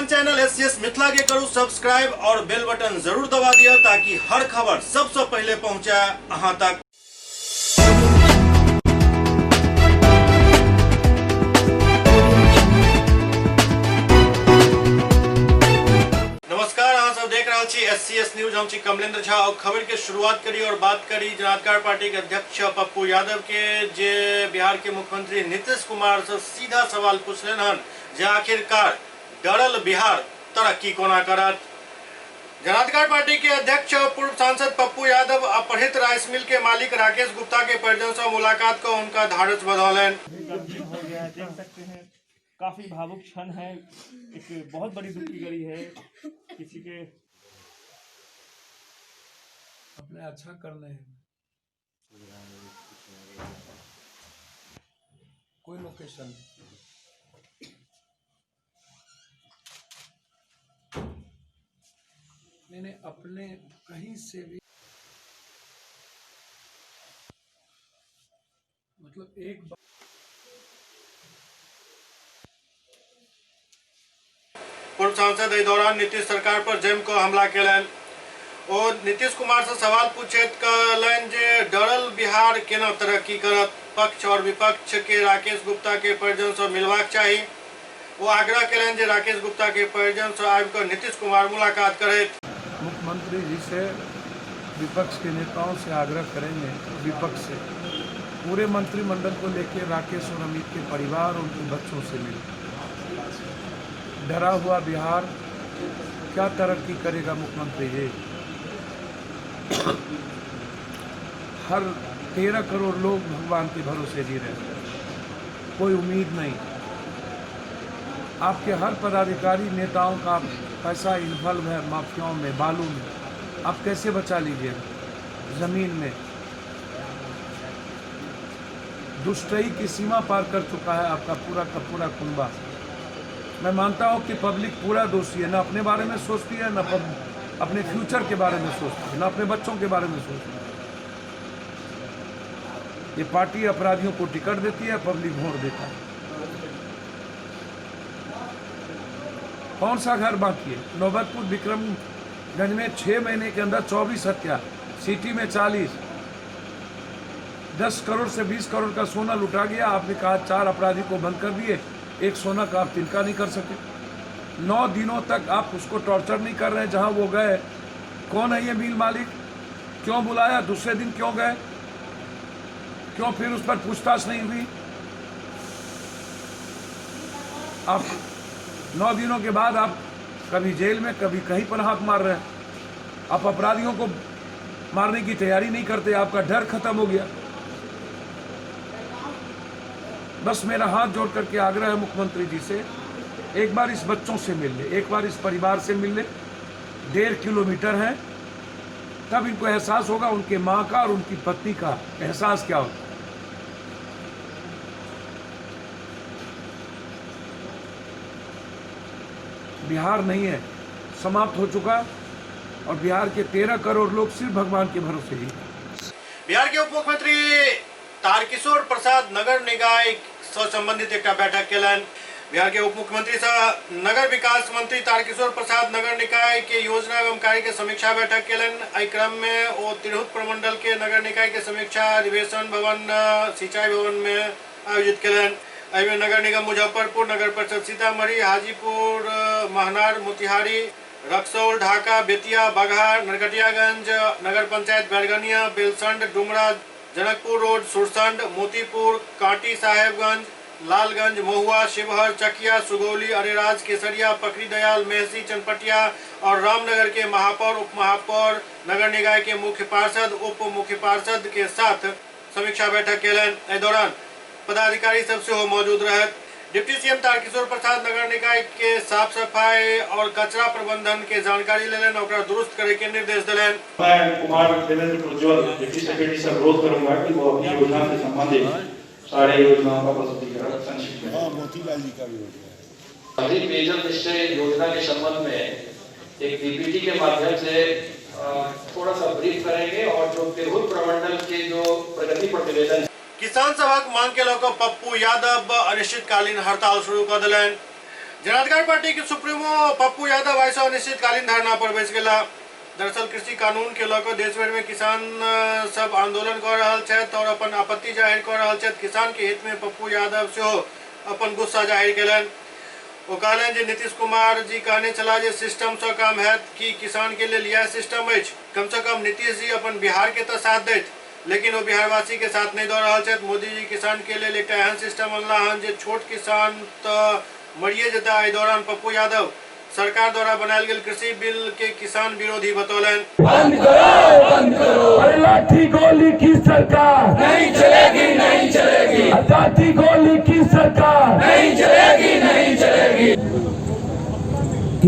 अपन channel SCS Mithila के करू subscribe और बेल बटन जरूर दबा दिया ताकि हर खबर सबसे पहले पहुंचे अहां तक। नमस्कार, अहाँ सब देख रहे छी एससीएस न्यूज। हम छी कमलेंद्र झा और खबर के शुरुआत करी और बात करी जनाधिकार पार्टी के अध्यक्ष पप्पू यादव के, जे बिहार के मुख्यमंत्री नीतीश कुमार से सीधा सवाल पूछलन हन जे आखिरकार डरल बिहार तरक्की कोना करत। जनाधिकार पार्टी के अध्यक्ष पूर्व सांसद पप्पू यादव अपहृत राइस मिल के मालिक राकेश गुप्ता के परिजन से मुलाकात को उनका धाड़स बधौलन। हो गया है, देख सकते हैं काफी भावुक क्षण है, एक बहुत बड़ी दुख की घड़ी है। किसी के अपने अच्छा करने हैं, कोई लोकेशन मैंने अपने कहीं से भी मतलब एक बार पूर्व सांसद इस दौरान नीतीश सरकार पर जम को हमला केलन और नीतीश कुमार से सवाल पूछत कहलन जे डरल बिहार केना तरक्की करत। पक्ष और विपक्ष के राकेश गुप्ता के परिजन से मिलवाक चाहिए। वो आग्रह केलन जे राकेश गुप्ता के परिजन से आकर नीतीश कुमार मुलाकात करे। मुख्यमंत्री जी से विपक्ष के नेताओं से आग्रह करेंगे, विपक्ष से पूरे मंत्रिमंडल को लेकर राकेश और अमित के परिवार और उनके बच्चों से मिले। डरा हुआ बिहार क्या तरक्की करेगा मुख्यमंत्री जी? हर 13 करोड़ लोग भगवान के भरोसे जी रहे हैं, कोई उम्मीद नहीं। आपके हर पदाधिकारी नेताओं का पैसा इन्वॉल्व है माफियाओं में, बालू में, आप कैसे बचा लीजिएगा? जमीन में दुष्टई की सीमा पार कर चुका है आपका पूरा का पूरा कुंबा। मैं मानता हूं कि पब्लिक पूरा दोषी है, न अपने बारे में सोचती है, न अपने फ्यूचर के बारे में सोचती है, न अपने बच्चों के बारे में सोचती है। ये पार्टी अपराधियों को टिकट देती है, पब्लिक वोट देता है। कौन सा घर बाकी है? नौबतपुर विक्रमगंज में 6 महीने के अंदर 24 हत्या, सिटी में 40, 10 करोड़ से 20 करोड़ का सोना लुटा गया। आपने कहा 4 अपराधी को बंद कर दिए, एक सोना का आप तिनका नहीं कर सके। 9 दिनों तक आप उसको टॉर्चर नहीं कर रहे हैं। जहां वो गए, कौन है ये मिल मालिक, क्यों बुलाया, दूसरे दिन क्यों गए, क्यों फिर उस पर पूछताछ नहीं हुई? आप 9 दिनों के बाद आप कभी जेल में, कभी कहीं पर हाथ मार रहे हैं। आप अपराधियों को मारने की तैयारी नहीं करते, आपका डर खत्म हो गया। बस मेरा हाथ जोड़ करके आग्रह है मुख्यमंत्री जी से, एक बार इस बच्चों से मिल ले, एक बार इस परिवार से मिल ले। 1.5 किलोमीटर है, तब इनको एहसास होगा, उनके माँ का और उनकी पत्नी का एहसास क्या होगा। बिहार नहीं है, समाप्त हो चुका, और बिहार के 13 करोड़ लोग सिर्फ भगवान के भरोसे ही। बिहार के उप मुख्यमंत्री तारकिशोर प्रसाद नगर निकाय से संबंधित एक बैठक केलन। बिहार के उप मुख्यमंत्री से नगर विकास मंत्री तारकिशोर प्रसाद नगर निकाय के योजना एवं कार्य के समीक्षा बैठक केलन। एहि क्रम में वो तिरहुत प्रमंडल के नगर निकाय के समीक्षा अधिवेशन भवन सिंचाई भवन में आयोजित केलन। एहिमे नगर निगम मुजफ्फरपुर, नगर परिषद सीतामढ़ी, हाजीपुर, महनार, मोतिहारी, रक्सौल, ढाका, बेतिया, बगहा, नरकटियागंज, नगर पंचायत बैरगनिया, बेलसंड, डुमरा, जनकपुर रोड, सुरसंड, मोतीपुर, कांटी साहेबगंज, लालगंज, महुआ, शिवहर, चकिया, सुगौली, अरेराज, केसरिया, पकड़ी दयाल, मेहसी, चनपटिया और रामनगर के महापौर, उप महापौर, नगर निकाय के मुख्य पार्षद, उप मुख्य पार्षद के साथ समीक्षा बैठक केलन। इस दौरान पदाधिकारी सबसे मौजूद रहे। डिप्टी सीएम तारकिशोर प्रसाद नगर निकाय के साफ सफाई और कचरा प्रबंधन के जानकारी लेलन और दुरुस्त करे के निर्देश दिलन। मैं कुमार देवेंद्र प्रज्वल डिप्टी सेक्रेटरी से अनुरोध करूंगा कि वो अपनी योजना से संबंधित सारे योजनाओं का प्रस्तुतिकरण संक्षिप्त में। मोतीलाल जी का भी हो गया। अभी पेयजल निश्चय योजना के संबंध में एक पीपीटी के माध्यम से थोड़ा सा ब्रीफ करेंगे और जो तिरहुत प्रमंडल के जो प्रगति प्रतिवेदन किसान सभा मांग के लोग पप्पू यादव अनिश्चितकालीन हड़ताल शुरू कर दिलन। जनाधिकार पार्टी के सुप्रीमो पप्पू यादव आइस अनिश्चितकालीन धरना पर बैस गेला। दरअसल कृषि कानून के लऽ कऽ देश भर में किसान सब आंदोलन कर रहल छथि और अपन आपत्ति जाहिर कर रहल छथि। किसान के हित में पप्पू यादव सेहो अपन गुस्सा जाहिर केलनि। वो कहलनि जे नीतीश कुमार जी कहने चला जे सिस्टम से काम है कि किसान के लिए यह सिस्टम है। कम से कम नीतीश जी अपन बिहार के तो साथ दैत, लेकिन वो बिहारवासी के साथ नहीं दऽ रहल छथि। मोदी जी किसान के लिए एक एहन सिस्टम अनला हन जे छोट किसान तो मरिए जेता। एहि दौरान पप्पू यादव सरकार द्वारा बनायल गेल कृषि बिल के किसान विरोधी बतौलन। बंद करो अरे लाठी गोली की सरकार नहीं चलेगी, नहीं चलेगी। लाठी गोली की सरकार नहीं चलेगी, नहीं चलेगी।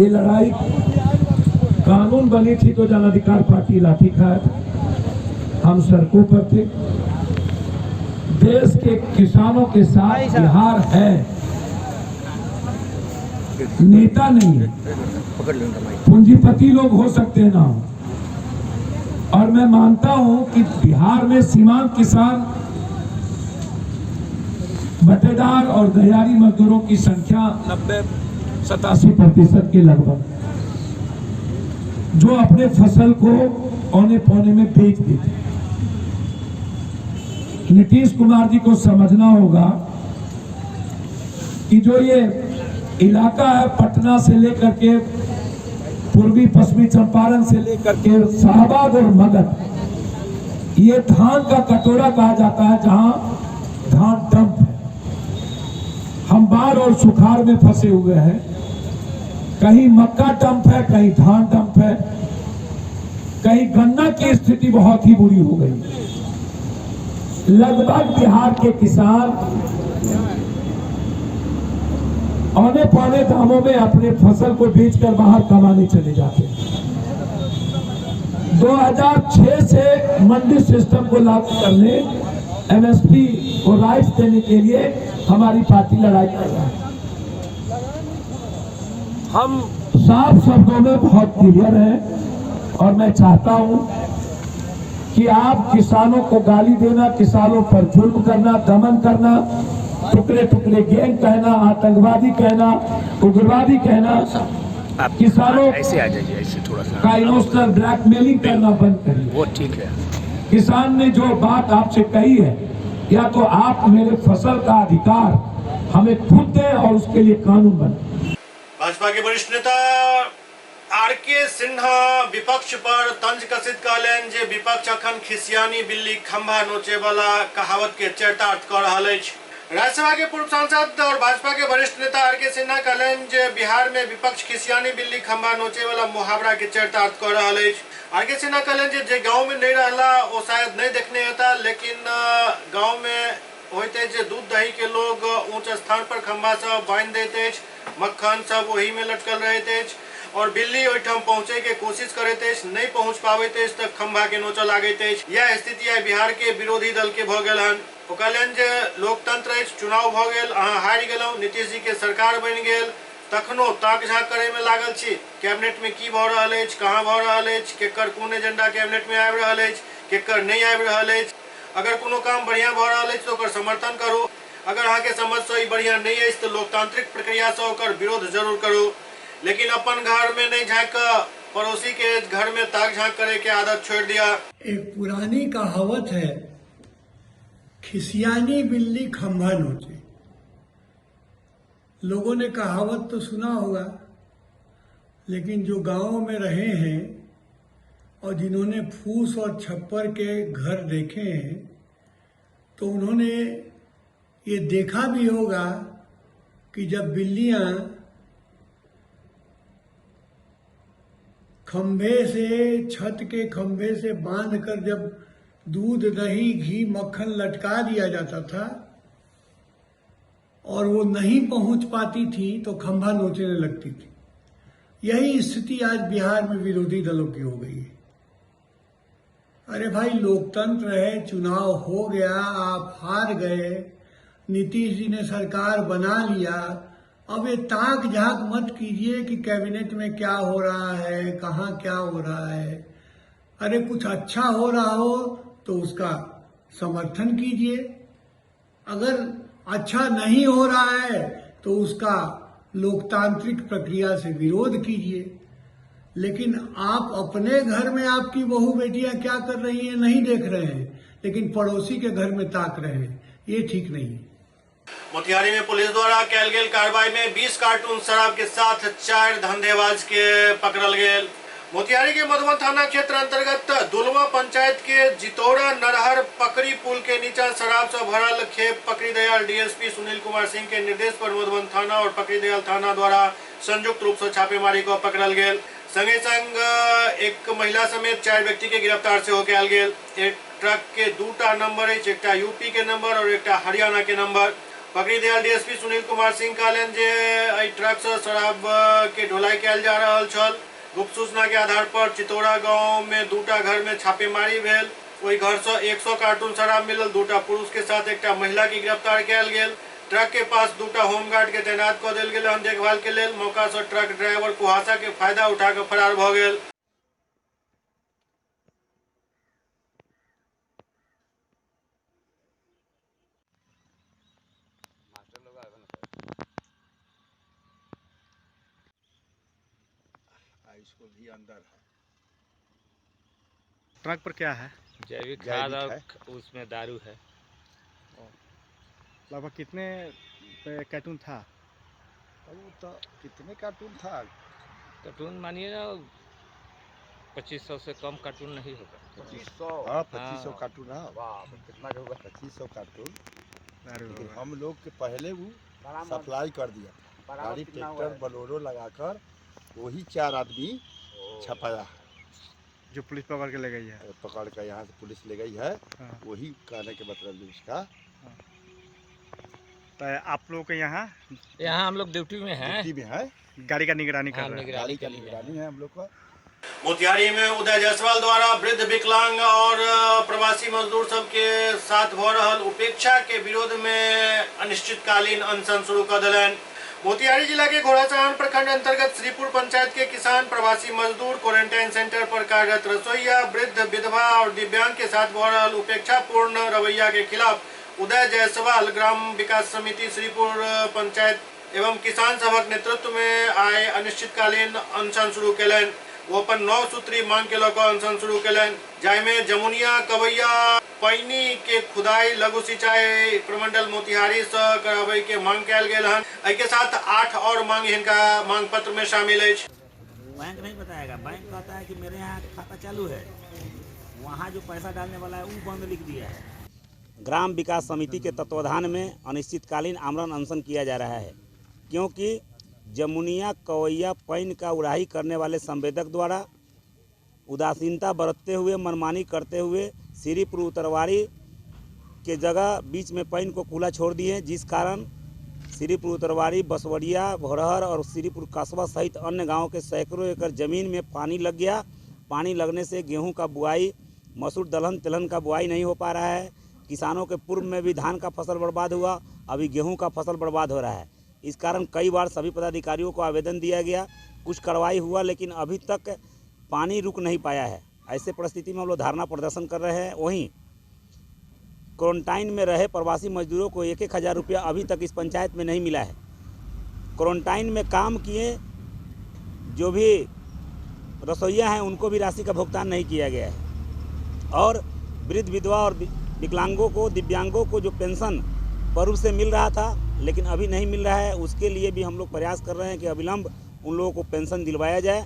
ये लड़ाई कानून बनी थी तो जनाधिकार पार्टी लाठी खाए, हम सड़कों पर थे। देश के किसानों के साथ बिहार है, नेता नहीं है। पूंजीपति लोग हो सकते ना हो। और मैं मानता हूं कि बिहार में सीमांत किसान, बटेदार और दहाड़ी मजदूरों की संख्या 90-87% के लगभग, जो अपने फसल को औने पौने में बेच देते। नीतीश कुमार जी को समझना होगा कि जो ये इलाका है पटना से लेकर के पूर्वी पश्चिमी चंपारण से लेकर के शाहबाद और मगध, ये धान का कटोरा कहा जाता है जहां धान डंप है। हम बाढ़ और सुखाड़ में फंसे हुए हैं। कहीं मक्का डंप है, कहीं धान डंप है, कहीं गन्ना की स्थिति बहुत ही बुरी हो गई। लगभग बिहार के किसान औने पौने दामों में अपने फसल को बेचकर बाहर कमाने चले जाते हैं। 2006 से मंडी सिस्टम को लागू करने, एमएसपी को राइट्स देने के लिए हमारी पार्टी लड़ाई कर रहा है। हम साफ शब्दों में बहुत क्लियर हैं और मैं चाहता हूं कि आप किसानों को गाली देना, किसानों पर जुल्म करना, दमन करना, टुकड़े टुकड़े गैंग कहना, आतंकवादी कहना, उग्रवादी कहना, किसानों ऐसे आ जाइए, ऐसे थोड़ा सा का इमोशनल ब्लैकमेलिंग करना बंद करिए। वो ठीक है। किसान ने जो बात आपसे कही है, या तो आप मेरे फसल का अधिकार हमें खुद दें और उसके लिए कानून बने। भाजपा के वरिष्ठ नेता आर.के. सिन्हा विपक्ष पर तंज कसित कहलनि जे विपक्ष अखन खिसियानी बिल्ली खंभा नोचे वाला कहावत के चरितार्थ कर रहल अछि। राज्यसभा के पूर्व सांसद और भाजपा के वरिष्ठ नेता आर.के. सिन्हा कहलनि जे बिहार में विपक्ष खिसियानी बिल्ली खंभा नोचे वाला मुहावरा के चरितार्थ कर रहल अछि। आर.के. सिन्हा कहलनि जे गांव में नहीं रहला वो शायद नहीं देखने होता, लेकिन गांव में होते जे दूध दही के लोग ऊंच स्थान पर खंभा से बांध देते, मक्खन सब वही में लटकल रहते और बिल्ली ओहिठाम पहुंचे के कोशिश करते, नहीं पहुंच पाबे तक खंभा के नोच लागते। यह स्थिति है बिहार के विरोधी दल के भ गेल हन। ओ कहलनि जे लोकतंत्र अछि, चुनाव भ गेल, अहाँ हारि गेलहुं, नीतीश जी के सरकार बनि गेल, तखनो ताक झाँक करे में लागल छी। कैबिनेट में की भ रहल अछि, कहाँ भ रहल अछि, केकर कोन एजेंडा कैबिनेट में आबि रहल अछि, केकर नहीं आबि रहल अछि। अगर कोनो काम बढ़िया भ रहल अछि तो ओकर समर्थन करू, अगर अहाँ के समझ से ई बढ़िया नहीं अछि तो लोकतांत्रिक प्रक्रिया से ओकर विरोध जरूर करू, लेकिन अपन घर में नहीं झाँक पड़ोसी के घर में ताक झाँक करे के आदत छोड़ दिया। एक पुरानी कहावत है, खिसियानी बिल्ली खंभा नोचे। लोगों ने कहावत तो सुना होगा, लेकिन जो गांव में रहे हैं और जिन्होंने फूस और छप्पर के घर देखे हैं तो उन्होंने ये देखा भी होगा कि जब बिल्लियां खंभे से, छत के खंभे से बांधकर जब दूध दही घी मक्खन लटका दिया जाता था और वो नहीं पहुंच पाती थी तो खंभा नोचने लगती थी। यही स्थिति आज बिहार में विरोधी दलों की हो गई है। अरे भाई, लोकतंत्र है, चुनाव हो गया, आप हार गए, नीतीश जी ने सरकार बना लिया, अब ये ताक झांक मत कीजिए कि कैबिनेट में क्या हो रहा है, कहाँ क्या हो रहा है। अरे कुछ अच्छा हो रहा हो तो उसका समर्थन कीजिए, अगर अच्छा नहीं हो रहा है तो उसका लोकतांत्रिक प्रक्रिया से विरोध कीजिए, लेकिन आप अपने घर में आपकी बहू बेटियां क्या कर रही हैं नहीं देख रहे हैं, लेकिन पड़ोसी के घर में ताक रहे हैं, ये ठीक नहीं है। मोतिहारी में पुलिस द्वारा कैल गेल कार्रवाई में 20 कार्टून शराब के साथ 4 धंधेबाज के पकड़ल गेल। मोतिहारी के मधुबन थाना क्षेत्र अंतर्गत दुलवा पंचायत के जितौरा नरहर पकड़ी पुल के नीचा शराब से भरल खेप पकड़ी दयाल डीएसपी सुनील कुमार सिंह के निर्देश पर मधुबन थाना और पकड़ी दयाल थाना द्वारा संयुक्त रूप से छापेमारी को पकड़ल गेल। संगे संग एक महिला समेत 4 व्यक्ति के गिरफ्तार से होकर गेल। एक ट्रक के 2टा नंबर है, एकटा यूपी के नंबर और एकटा हरियाणा के नंबर। पकड़ी दयाल डीएसपी सुनील कुमार सिंह कहलन जे एहि ट्रक से शराब के ढुलाई कयल जा रहल छल। गुप्त सूचना के आधार पर चितौरा गांव में 2टा घर में छापेमारी भेल। ओहि घर से 100 कार्टून शराब मिलल। 2टा पुरुष के साथ एकटा महिला की गिरफ्तार कयल गेल। ट्रक के पास 2टा होमगार्ड के तैनात कऽ देल गेल हन देखभाल के लेल। मौका से ट्रक ड्राइवर कुहासा के फायदा उठा के फरार भऽ गेल। इसको भी अंदर है। ट्रक पर क्या है? जैविक खाद और उसमें दारू है। लगभग कितने कार्टून था? वो तो कितने कार्टून था? कार्टून मानिए ना 2500 से कम कार्टून नहीं होगा। 2500? हाँ 2500 कार्टून है। वाह, कितना होगा? 2500 कार्टून। लेकिन हम लोग के पहले वो सप्लाई कर दिया था, गाड़ी ट्रैक्टर बोलेरो लगाकर वही 4 आदमी छपाया है, जो पुलिस पकड़ के ले गई है। पकड़ कर यहाँ से पुलिस ले गई है। हाँ। वही कहने के मतलब उसका। तो आप लोग के यहाँ हम लोग ड्यूटी में हैं। ड्यूटी में है, गाड़ी का निगरानी कर रहे हैं। गाड़ी का निगरानी है हम लोग का। मोतिहारी में उदय जायसवाल द्वारा वृद्ध, विकलांग और प्रवासी मजदूर सबके साथ भ रहल उपेक्षा के विरोध में अनिश्चितकालीन अनशन शुरू कर दिलन। मोतिहारी जिला के घोड़ासहान प्रखंड अंतर्गत श्रीपुर पंचायत के किसान, प्रवासी मजदूर, क्वारंटाइन सेंटर पर कार्यरत रसोईया, वृद्ध, विधवा और दिव्यांग के साथ भ रहल उपेक्षापूर्ण रवैया के खिलाफ उदय जायसवाल ग्राम विकास समिति श्रीपुर पंचायत एवं किसान सभक नेतृत्व में आय अनिश्चितकालीन अनशन शुरू कलन। वो अपन 9 सूत्री मांग के लौक अनशन शुरू कलन, जाहिमे जमुनिया, कवैया, पैनी के खुदाई लघु सिंचाई प्रमंडल मोतिहारी से करावे के मांग कयल गेल हन। एहि के साथ 8 और मांग इनका मांग पत्र में शामिल है। बैंक नहीं बताएगा, बैंक कहता है कि मेरे यहाँ खाता चालू है, वहाँ जो पैसा डालने वाला है वो बंद लिख दिया है। ग्राम विकास समिति के तत्वाधान में अनिश्चितकालीन आमरण अनशन किया जा रहा है, क्योंकि जमुनिया, कवैया, पैन का उड़ाही करने वाले संवेदक द्वारा उदासीनता बरतते हुए, मनमानी करते हुए श्रीपुर उत्तरवाड़ी के जगह बीच में पैन को खुला छोड़ दिए, जिस कारण श्रीपुर उत्तरवाड़ी, बसवड़िया, भोरहर और श्रीपुर कस्बा सहित अन्य गांवों के सैकड़ों एकड़ जमीन में पानी लग गया। पानी लगने से गेहूं का बुआई, मसूर, दलहन, तिलहन का बुआई नहीं हो पा रहा है। किसानों के पूर्व में भी धान का फसल बर्बाद हुआ, अभी गेहूं का फसल बर्बाद हो रहा है। इस कारण कई बार सभी पदाधिकारियों को आवेदन दिया गया, कुछ कार्रवाई हुआ, लेकिन अभी तक पानी रुक नहीं पाया है। ऐसे परिस्थिति में हम लोग धरना प्रदर्शन कर रहे हैं। वहीं क्वारंटाइन में रहे प्रवासी मजदूरों को 1-1 हज़ार रुपया अभी तक इस पंचायत में नहीं मिला है। क्वारंटाइन में काम किए जो भी रसोइया हैं उनको भी राशि का भुगतान नहीं किया गया है। और वृद्ध, विधवा और विकलांगों को, दिव्यांगों को जो पेंशन पूर्व से मिल रहा था लेकिन अभी नहीं मिल रहा है, उसके लिए भी हम लोग प्रयास कर रहे हैं कि अविलंब उन लोगों को पेंशन दिलवाया जाए।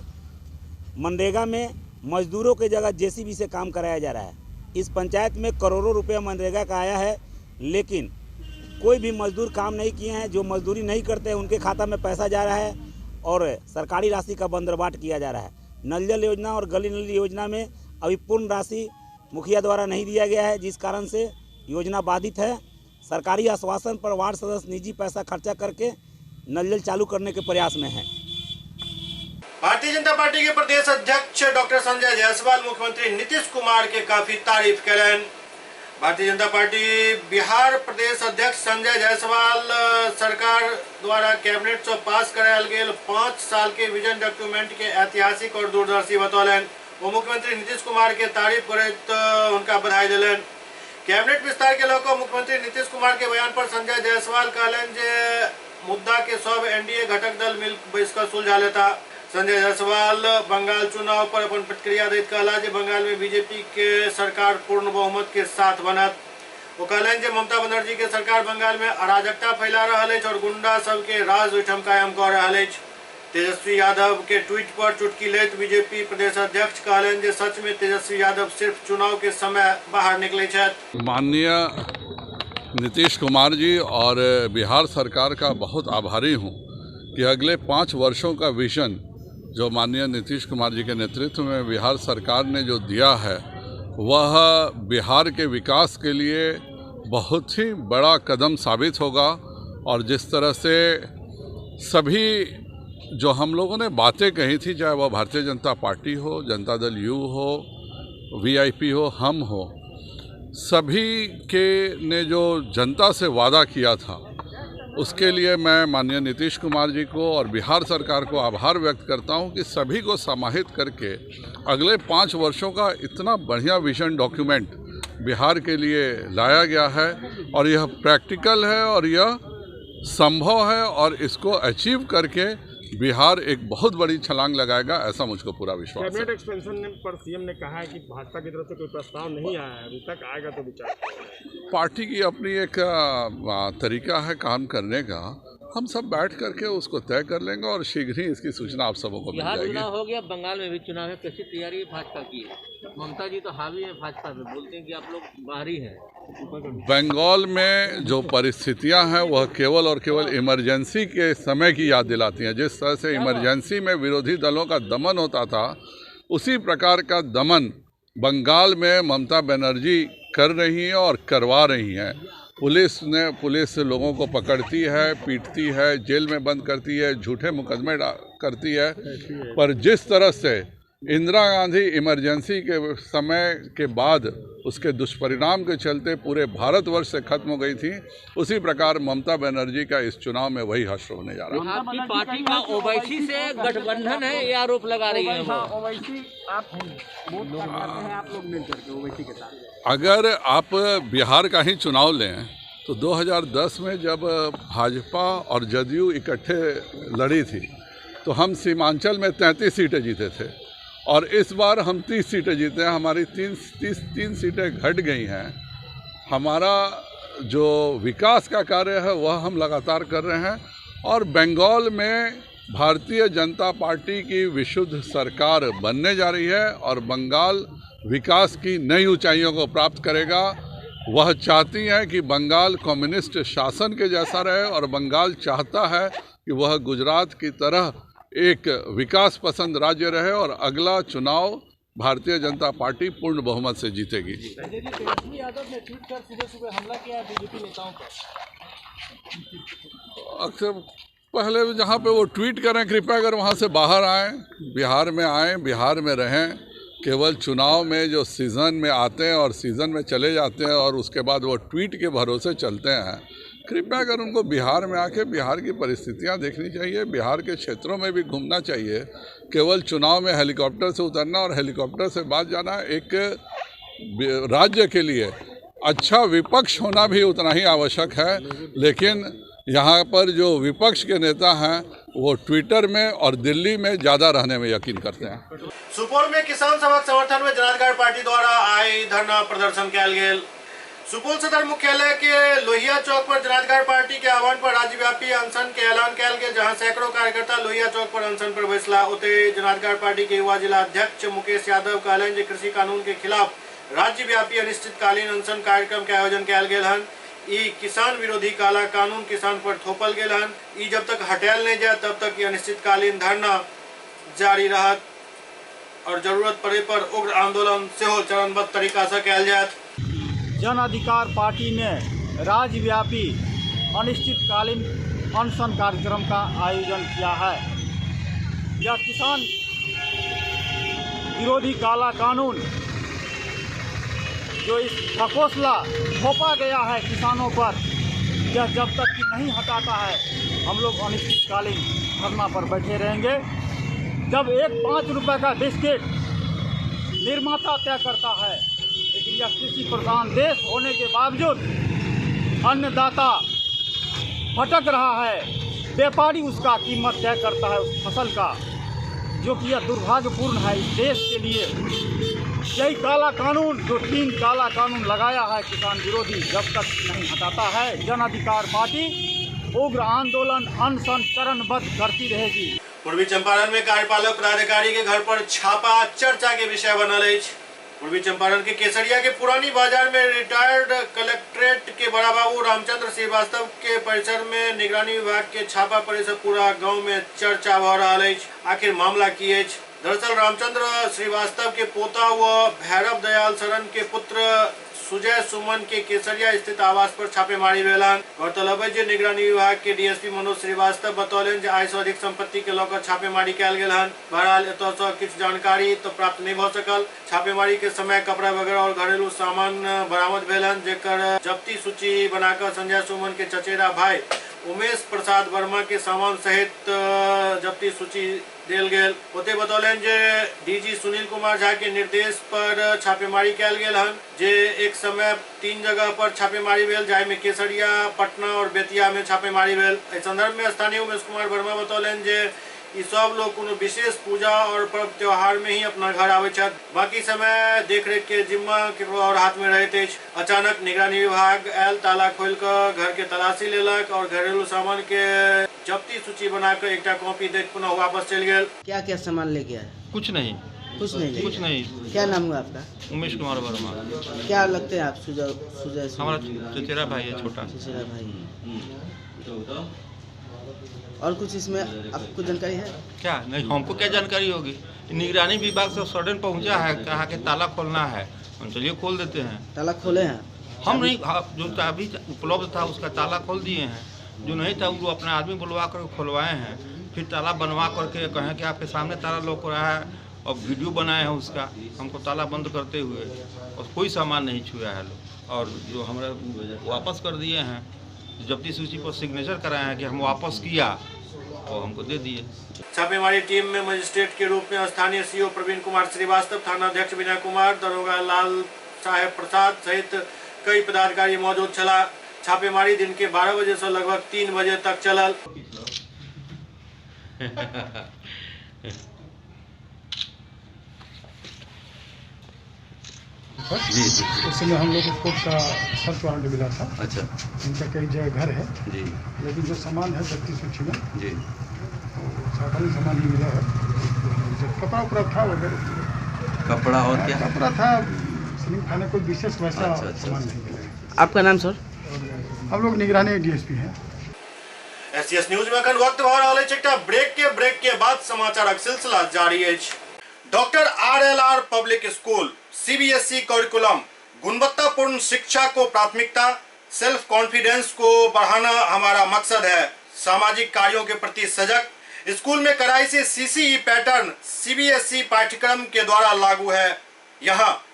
मनरेगा में मजदूरों के जगह जेसीबी से काम कराया जा रहा है। इस पंचायत में करोड़ों रुपया मनरेगा का आया है, लेकिन कोई भी मजदूर काम नहीं किए हैं। जो मजदूरी नहीं करते उनके खाता में पैसा जा रहा है और सरकारी राशि का बंदरबाट किया जा रहा है। नल जल योजना और गली नली योजना में अभी पूर्ण राशि मुखिया द्वारा नहीं दिया गया है, जिस कारण से योजना बाधित है। सरकारी आश्वासन पर वार्ड सदस्य निजी पैसा खर्चा करके नल जल चालू करने के प्रयास में है। भारतीय जनता पार्टी के प्रदेश अध्यक्ष डॉक्टर संजय जायसवाल मुख्यमंत्री नीतीश कुमार के काफी तारीफ करें। भारतीय जनता पार्टी बिहार प्रदेश अध्यक्ष संजय जायसवाल सरकार द्वारा कैबिनेट से पास करायल गेल 5 साल के विजन डॉक्यूमेंट के ऐतिहासिक और दूरदर्शी बतौलन। वो मुख्यमंत्री नीतीश कुमार के तारीफ करत उनका बधाई दिलन। कैबिनेट विस्तार के लौक मुख्यमंत्री नीतीश कुमार के बयान पर संजय जायसवाल कहलन जे मुद्दा के सब एनडीए घटक दल मिल बैसकर सुलझा लेता। संजय जायसवाल बंगाल चुनाव पर अपन प्रतिक्रिया दैत कहला जे बंगाल में बीजेपी के सरकार पूर्ण बहुमत के साथ बनत। वो कहलन जे ममता बनर्जी के सरकार बंगाल में अराजकता फैला रहल अछि और गुंडा सब के राज ओहिठाम कायम कऽ रहल अछि। तेजस्वी यादव के ट्वीट पर चुटकी लेत बीजेपी प्रदेश अध्यक्ष कहलन जे सच में तेजस्वी यादव सिर्फ चुनाव के समय बाहर निकले छथि। माननीय नीतीश कुमार जी और बिहार सरकार का बहुत आभारी हूँ कि अगले 5 वर्षों का विजन जो माननीय नीतीश कुमार जी के नेतृत्व में बिहार सरकार ने जो दिया है वह बिहार के विकास के लिए बहुत ही बड़ा कदम साबित होगा। और जिस तरह से सभी जो हम लोगों ने बातें कही थी, चाहे वह भारतीय जनता पार्टी हो, जनता दल यू हो, वीआईपी हो, हम हो, सभी के ने जो जनता से वादा किया था उसके लिए मैं माननीय नीतीश कुमार जी को और बिहार सरकार को आभार व्यक्त करता हूं कि सभी को समाहित करके अगले 5 वर्षों का इतना बढ़िया विजन डॉक्यूमेंट बिहार के लिए लाया गया है और यह प्रैक्टिकल है और यह संभव है और इसको अचीव करके बिहार एक बहुत बड़ी छलांग लगाएगा, ऐसा मुझको पूरा विश्वास है। कैबिनेट एक्सपेंशन पर सीएम ने कहा है कि भाजपा की तरफ से कोई प्रस्ताव नहीं आया है अभी तक, आएगा तो विचार। पार्टी की अपनी एक तरीका है काम करने का, हम सब बैठ करके उसको तय कर लेंगे और शीघ्र ही इसकी सूचना आप सबों को मिल जाएगी। चुनाव हो गया, बंगाल में भी चुनाव है, कैसी तैयारी भाजपा की है? ममता जी तो हावी है भाजपा में, बोलते हैं कि आप लोग बाहरी हैं। बंगाल में जो परिस्थितियां हैं वह केवल और केवल इमरजेंसी के समय की याद दिलाती हैं। जिस तरह से इमरजेंसी में विरोधी दलों का दमन होता था, उसी प्रकार का दमन बंगाल में ममता बनर्जी कर रही हैं और करवा रही हैं। पुलिस लोगों को पकड़ती है, पीटती है, जेल में बंद करती है, झूठे मुकदमे करती है। पर जिस तरह से इंदिरा गांधी इमरजेंसी के समय के बाद उसके दुष्परिणाम के चलते पूरे भारतवर्ष से खत्म हो गई थी, उसी प्रकार ममता बनर्जी का इस चुनाव में वही हश्र होने जा रहा है। आपकी पार्टी का ओवैसी से गठबंधन है, ये आरोप लगा रही है। ओवैसी आप लोग मिलकर के ओवैसी के साथ अगर आप बिहार का ही चुनाव लें तो 2010 में जब भाजपा और जदयू इकट्ठे लड़ी थी तो हम सीमांचल में 33 सीटें जीते थे और इस बार हम 30 सीटें जीते हैं। हमारी 3 सीटें घट गई हैं। हमारा जो विकास का कार्य है वह हम लगातार कर रहे हैं और बंगाल में भारतीय जनता पार्टी की विशुद्ध सरकार बनने जा रही है और बंगाल विकास की नई ऊंचाइयों को प्राप्त करेगा। वह चाहती हैं कि बंगाल कम्युनिस्ट शासन के जैसा रहे और बंगाल चाहता है कि वह गुजरात की तरह एक विकास पसंद राज्य रहे और अगला चुनाव भारतीय जनता पार्टी पूर्ण बहुमत से जीतेगी। तेजस्वी यादव ने ट्वीट कर सुबह हमला किया बीजेपी नेताओं पर। अक्सर पहले जहाँ पे वो ट्वीट करें, कृपया कर वहाँ से बाहर आएँ, बिहार में आएँ, बिहार में रहें। केवल चुनाव में जो सीज़न में आते हैं और सीज़न में चले जाते हैं और उसके बाद वो ट्वीट के भरोसे चलते हैं। कृपया कर उनको बिहार में आके बिहार की परिस्थितियां देखनी चाहिए, बिहार के क्षेत्रों में भी घूमना चाहिए। केवल चुनाव में हेलीकॉप्टर से उतरना और हेलीकॉप्टर से बात जाना, एक राज्य के लिए अच्छा विपक्ष होना भी उतना ही आवश्यक है। लेकिन यहाँ पर जो विपक्ष के नेता हैं वो ट्विटर में और दिल्ली में ज़्यादा रहने में यकीन करते हैं। सुपौल में किसान सभा समर्थन में जनाधिकार पार्टी द्वारा आई धरना प्रदर्शन कयल गेल। सुपौल सदर मुख्यालय के लोहिया चौक पर जनाधिकार पार्टी के आह्वान पर राज्यव्यापी अनशन के ऐलान कयल गेल, जहां सैकड़ों कार्यकर्ता लोहिया चौक पर अनशन पर बैसला। ओते जनाधिकार पार्टी के युवा जिला अध्यक्ष मुकेश यादव कहलन जे कृषि कानून के खिलाफ राज्यव्यापी अनिश्चितकालीन अनशन कार्यक्रम के आयोजन कयल गेल हन। ई किसान विरोधी काला कानून किसान पर थोपल गेल हन। ई जब तक हटायल नहीं जाए तब तक ये अनिश्चितकालीन धरना जारी रहत और जरूरत पड़े पर उग्र आंदोलन सेहो चरणबद्ध तरीका से कयल जायत। जन अधिकार पार्टी ने राज्यव्यापी अनिश्चितकालीन अनशन कार्यक्रम का आयोजन किया है। यह किसान विरोधी काला कानून जो इस ढकोसला थोपा गया है किसानों पर, यह जब तक कि नहीं हटाता है हम लोग अनिश्चितकालीन धरना पर बैठे रहेंगे। जब एक 5 रुपए का बिस्किट निर्माता तय करता है, लेकिन यह कृषि प्रधान देश होने के बावजूद अन्नदाता भटक रहा है, व्यापारी उसका कीमत तय करता है उस फसल का, जो कि यह दुर्भाग्यपूर्ण है इस देश के लिए। यही काला कानून, जो 3 काला कानून लगाया है किसान विरोधी, जब तक नहीं हटाता है, जन अधिकार पार्टी उग्र आंदोलन अनशन चरणबद्ध करती रहेगी। पूर्वी चंपारण में कार्यपालक पदाधिकारी के घर पर छापा चर्चा के विषय बनल अछि। पूर्वी चंपारण के केसरिया के पुरानी बाजार में रिटायर्ड कलेक्ट्रेट के बड़ा बाबू रामचंद्र श्रीवास्तव के परिसर में निगरानी विभाग के छापा पड़े से पूरा गांव में चर्चा भ रहल अछि। आखिर मामला की अछि? दरअसल रामचंद्र श्रीवास्तव के पोता व भैरव दयाल शरण के पुत्र सुजय सुमन के केसरिया स्थित आवास पर छापेमारी भेल हन। गौरतलब है जे निगरानी विभाग के डीएसपी मनोज श्रीवास्तव बतौलन जे आय से अधिक संपत्ति के लकर छापेमारी कयल गेल हन। बहरहाल एतऽ सँ किछु जानकारी तो प्राप्त नहीं भ सकल। छापेमारी के समय कपड़ा वगैरह और घरेलू सामान बरामद भेल हन, जेकर जब्ती सूची बनाकर संजय सुमन के चचेरा भाई उमेश प्रसाद वर्मा के सामान सहित जब्ती सूची देल गेल। ओते बतौलन जे डीजी सुनील कुमार झा के निर्देश पर छापेमारी कयल गेल हन, जे एक समय 3 जगह पर छापेमारी भेल, जाहि में केसरिया, पटना और बेतिया में छापेमारी भेल। इस संदर्भ में स्थानीय उमेश कुमार वर्मा बतौलन जे ई सब लोग कोनो विशेष पूजा और पर्व त्योहार में ही अपना घर आवे छथि, बाकी समय देखरेख के जिम्मा केकरो और हाथ में रहैत अछि। अचानक निगरानी विभाग आयल, ताला खोल कर घर के तलाशी लेलक और घरेलू सामान के जब्ती सूची बनाकर एक कॉपी देख पुनः वापस चल गए। क्या क्या सामान लेके आए? कुछ नहीं। कुछ नहीं? कुछ नहीं। क्या नाम हुआ आपका? उमेश कुमार वर्मा। क्या लगते हैं आप? सुजय हमारा चचेरा भाई है, छोटा चचेरा भाई। और कुछ इसमें आपको जानकारी है? क्या नहीं, हमको क्या जानकारी होगी? निगरानी विभाग से सडन पहुंचा है, कहा कि ताला खोलना है, हम चलिए खोल देते हैं। ताला खोले हैं? हम नहीं, जो चाबी उपलब्ध था उसका ताला खोल दिए हैं, जो नहीं था वो अपने आदमी बुलवा कर खुलवाए हैं, फिर ताला बनवा करके कहें कि आपके सामने ताला लौक रहा है और वीडियो बनाए हैं उसका, हमको ताला बंद करते हुए, और कोई सामान नहीं छुआ है लोग। और जो हमारे वापस कर दिए हैं, जब्ती सूची पर सिग्नेचर कराए हैं कि हम वापस किया, और हमको दे दिए। छापेमारी टीम में मजिस्ट्रेट के रूप में स्थानीय सीओ प्रवीण कुमार श्रीवास्तव, थाना अध्यक्ष विनय कुमार, दरोगा लाल साहेब प्रसाद सहित कई पदाधिकारी मौजूद छला। छापेमारी दिन के 12 बजे से लगभग 3 बजे तक चलल। जी जी, उस समय हम लोग को कोर्ट का सर्च वारंट मिला था। अच्छा। उनका कई जगह घर है जी, लेकिन जो सामान है जब्ती सूची में जी, सरकारी सामान ही मिला है। कपड़ा उपड़ा था वगैरह। कपड़ा और क्या? कपड़ा था, सिलिंग खाने कोई विशेष वैसा अच्छा, सामान नहीं मिला। आपका नाम सर? हम लोग निगरानी डीएसपी हैं। एससीएस न्यूज में अखन वक्त भऽ रहल अछि एकटा ब्रेक के बाद समाचारक सिलसिला जारी अछि। Doctor RLR public school CBSE curriculum गुणवत्तापूर्ण शिक्षा को प्राथमिकता, सेल्फ कॉन्फिडेंस को बढ़ाना हमारा मकसद है। सामाजिक कार्यों के प्रति सजग, स्कूल में कड़ाई से CCE पैटर्न CBSE पाठ्यक्रम के द्वारा लागू है। यहाँ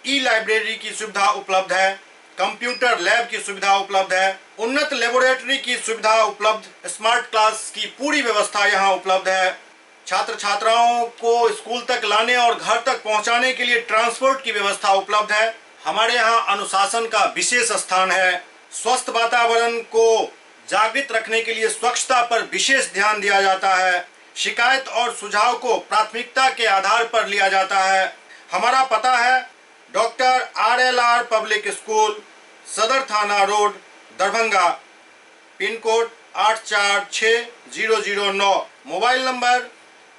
ई-लाइब्रेरी की सुविधा उपलब्ध है, कंप्यूटर लैब की सुविधा उपलब्ध है, उन्नत लेबोरेटरी की सुविधा उपलब्ध, स्मार्ट क्लास की पूरी व्यवस्था यहाँ उपलब्ध है। छात्र छात्राओं को स्कूल तक लाने और घर तक पहुंचाने के लिए ट्रांसपोर्ट की व्यवस्था उपलब्ध है। हमारे यहाँ अनुशासन का विशेष स्थान है। स्वस्थ वातावरण को जागृत रखने के लिए स्वच्छता पर विशेष ध्यान दिया जाता है। शिकायत और सुझाव को प्राथमिकता के आधार पर लिया जाता है। हमारा पता है डॉक्टर RLR पब्लिक स्कूल, सदर थाना road, Darbhanga, pin code 846009, mobile number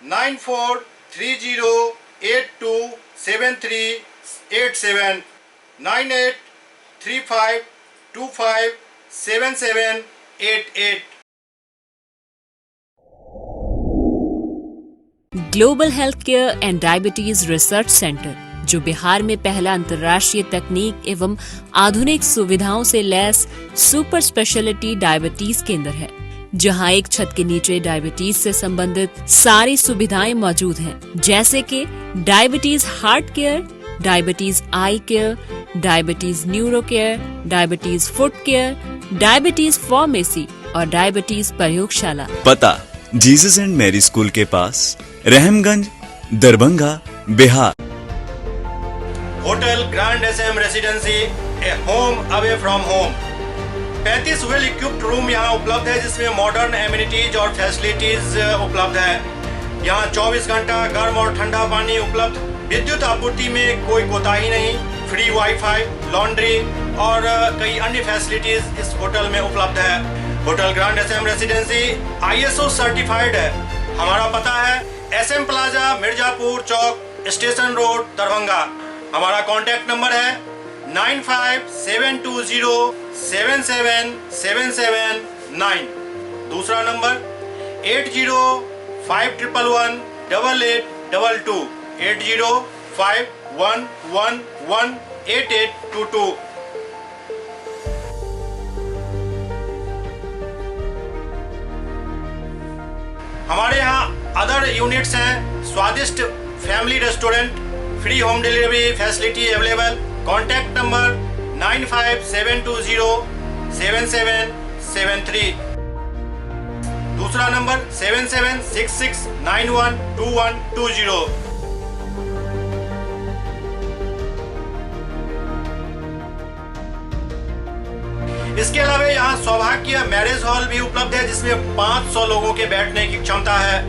9430827387, 9835257788। Global health care and diabetes research centre, जो बिहार में पहला अंतर्राष्ट्रीय तकनीक एवं आधुनिक सुविधाओं से लैस सुपर स्पेशलिटी डायबिटीज केंद्र है, जहां एक छत के नीचे डायबिटीज से संबंधित सारी सुविधाएं मौजूद हैं, जैसे कि diabetes heart care, diabetes eye care, diabetes neuro care, diabetes foot care, diabetes pharmacy और डायबिटीज प्रयोगशाला। पता जीसस एंड मैरी स्कूल के पास, Rahamganj, Darbhanga, Bihar. Hotel grand SM residency, a home away from home. 35 well equipped room यहाँ उपलब्ध है, जिसमें modern amenities और फैसिलिटीज उपलब्ध है। यहाँ 24 घंटा गर्म और ठंडा पानी उपलब्ध। विद्युत आपूर्ति में कोई कोताही नहीं। फ्री वाईफाई, लॉन्ड्री और कई अन्य फैसिलिटीज इस होटल में उपलब्ध है। Hotel grand SM residency ISO certified है। हमारा पता है SM plaza, Mirzapur Chowk, station road, Darbhanga. हमारा कॉन्टैक्ट नंबर है 9572077779। दूसरा नंबर 8051118822 8051118822। हमारे यहाँ अदर यूनिट्स हैं। स्वादिष्ट family restaurant, free home delivery facility available. Contact number 9572077773। दूसरा नंबर 7766912120। इसके अलावा यहाँ सौभाग्य मैरिज हॉल भी उपलब्ध है, जिसमें 500 लोगों के बैठने की क्षमता है।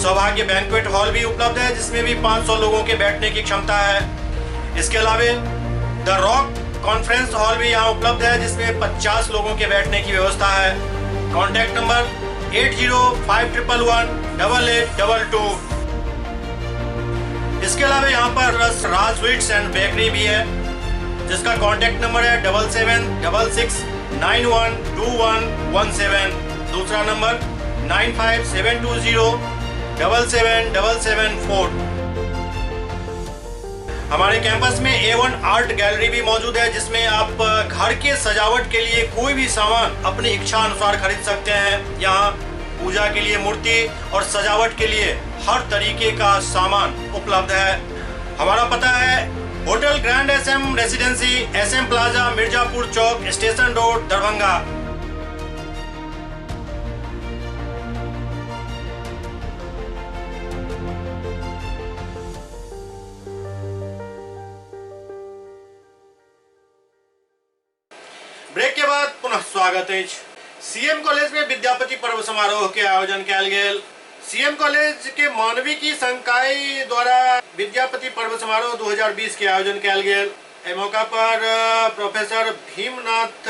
सौभाग्य बैंक्वेट हॉल भी उपलब्ध है, जिसमें भी 500 लोगों के बैठने की क्षमता है। इसके अलावा द रॉक कॉन्फ्रेंस हॉल भी यहाँ उपलब्ध है, जिसमें 50 लोगों के बैठने की व्यवस्था है। Contact number 8051118822। इसके अलावा यहाँ पर राज स्वीट्स एंड बेकरी भी है, जिसका कॉन्टैक्ट नंबर है 7766912117। दूसरा नंबर 9572077774। हमारे कैंपस में A1 आर्ट गैलरी भी मौजूद है, जिसमें आप घर के सजावट के लिए कोई भी सामान अपनी इच्छा अनुसार खरीद सकते हैं। यहाँ पूजा के लिए मूर्ति और सजावट के लिए हर तरीके का सामान उपलब्ध है। हमारा पता है hotel grand SM residency, SM plaza, Mirzapur Chowk, station road, Darbhanga. Break के बाद पुनः स्वागत है। CM कॉलेज में विद्यापति पर्व समारोह के आयोजन कयल गेल। CM कॉलेज के मानविकी संकाय द्वारा विद्यापति पर्व समारोह 2020 के आयोजन कयल गेल। एहि मौका पर प्रोफेसर भीमनाथ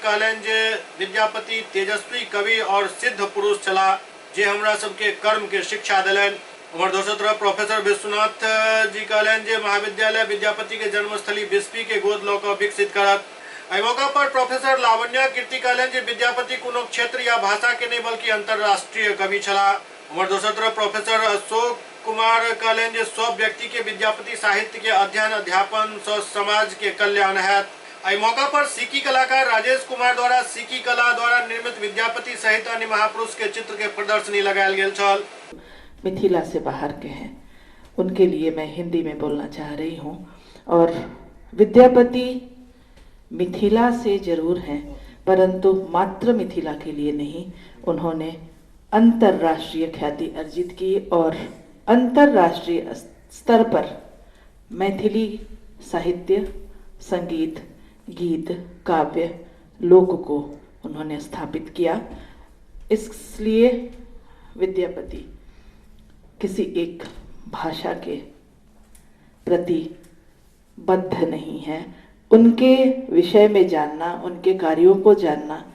कहलनि जे विद्यापति तेजस्वी कवि और सिद्ध पुरुष छला, जे हमरा सबके कर्म के शिक्षा दिलनि। उमर दोसर तरफ प्रोफेसर विश्वनाथ जी कहलनि जे महाविद्यालय विद्यापति के जन्मस्थली बिस्फी के गोद लऽ कऽ विकसित करत। एहि मौका पर प्रोफेसर लावण्या कीर्ति कहलनि जे विद्यापति कोनो क्षेत्र या भाषा के नहीं बल्कि अंतर्राष्ट्रीय कवि छला। उमर दोसर तरफ प्रोफेसर अशोक कुमार कहलनि जे सब व्यक्ति के विद्यापति साहित्य के अध्ययन अध्यापन से समाज के कल्याण हैत। एहि मौका पर सिक्की कलाकार राजेश कुमार द्वारा सिक्की कला द्वारा निर्मित विद्यापति सहित अन्य महापुरुष के चित्र के प्रदर्शनी लगायल गेल छल। मिथिला से बाहर के हैं, उनके लिए मैं हिंदी में बोलना चाह रही हूँ। और विद्यापति मिथिला से जरूर हैं, परंतु मात्र मिथिला के लिए नहीं, उन्होंने अंतर्राष्ट्रीय ख्याति अर्जित की और अंतर्राष्ट्रीय स्तर पर मैथिली साहित्य, संगीत, गीत, काव्य, लोक को उन्होंने स्थापित किया। इसलिए विद्यापति किसी एक भाषा के प्रति बद्ध नहीं है। उनके विषय में जानना, उनके कार्यों को जानना,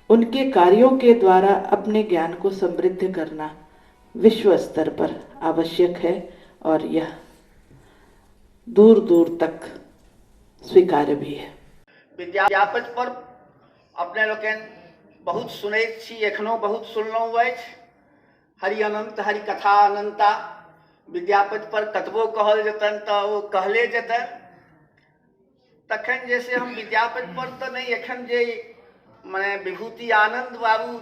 उनके कार्यों के द्वारा अपने ज्ञान को समृद्ध करना विश्व स्तर पर आवश्यक है और यह दूर दूर तक स्वीकार्य भी है। विद्यापति पर अपने लोकन बहुत सुनैत छी, एखनो बहुत सुनलहुँ अछि। हरि अनंत हरि कथा अनंता, विद्यापति पर कतबो कहल जतन तऽ ओ कहले जतन। तखन जैसे हम विद्यापति पर तो नहीं, एखन जे माने विभूति आनंद बाबू